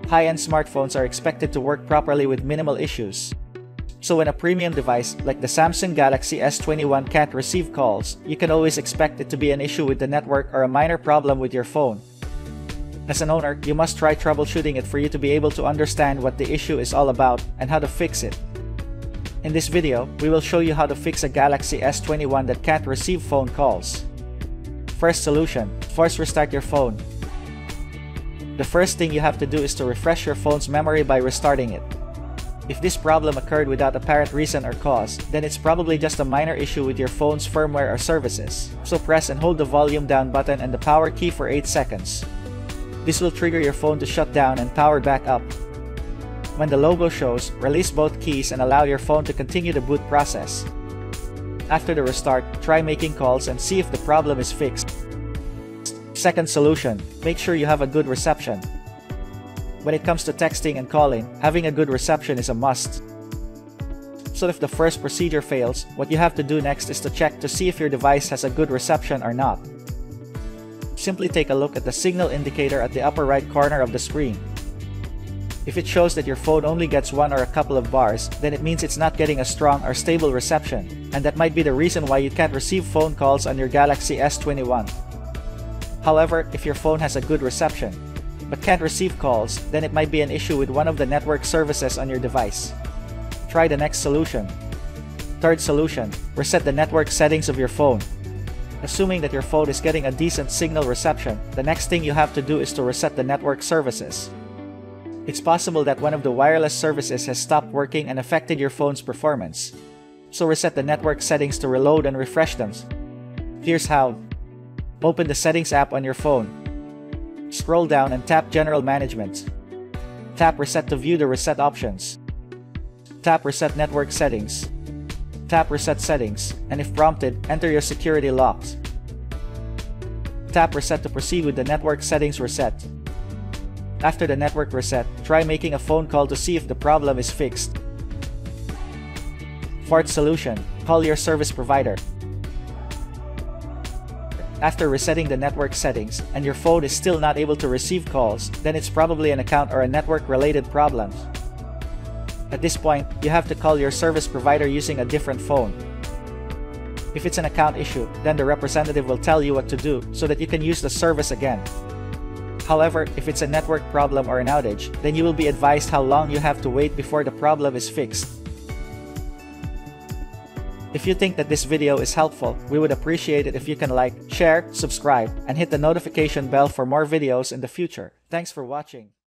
high-end smartphones are expected to work properly with minimal issues. So when a premium device like the Samsung Galaxy S21 can't receive calls, you can always expect it to be an issue with the network or a minor problem with your phone. As an owner, you must try troubleshooting it for you to be able to understand what the issue is all about and how to fix it. In this video, we will show you how to fix a Galaxy S21 that can't receive phone calls. First solution: force restart your phone. The first thing you have to do is to refresh your phone's memory by restarting it. If this problem occurred without apparent reason or cause, then it's probably just a minor issue with your phone's firmware or services. So press and hold the volume down button and the power key for 8 seconds. This will trigger your phone to shut down and power back up. When the logo shows, release both keys and allow your phone to continue the boot process. After the restart, try making calls and see if the problem is fixed. Second solution: make sure you have a good reception. When it comes to texting and calling, having a good reception is a must. So if the first procedure fails, what you have to do next is to check to see if your device has a good reception or not. Simply take a look at the signal indicator at the upper right corner of the screen. If it shows that your phone only gets one or a couple of bars, then it means it's not getting a strong or stable reception, and that might be the reason why you can't receive phone calls on your Galaxy S21. However, if your phone has a good reception, but can't receive calls, then it might be an issue with one of the network services on your device. Try the next solution. Third solution: reset the network settings of your phone. Assuming that your phone is getting a decent signal reception, the next thing you have to do is to reset the network services. It's possible that one of the wireless services has stopped working and affected your phone's performance. So reset the network settings to reload and refresh them. Here's how. Open the Settings app on your phone. Scroll down and tap General Management. Tap Reset to view the reset options. Tap Reset Network Settings. Tap Reset Settings, and if prompted, enter your security locks. Tap Reset to proceed with the network settings reset. After the network reset, try making a phone call to see if the problem is fixed. Fourth solution: call your service provider. After resetting the network settings, and your phone is still not able to receive calls, then it's probably an account or a network-related problem. At this point, you have to call your service provider using a different phone. If it's an account issue, then the representative will tell you what to do so that you can use the service again. However, if it's a network problem or an outage, then you will be advised how long you have to wait before the problem is fixed. If you think that this video is helpful, we would appreciate it if you can like, share, subscribe, and hit the notification bell for more videos in the future. Thanks for watching.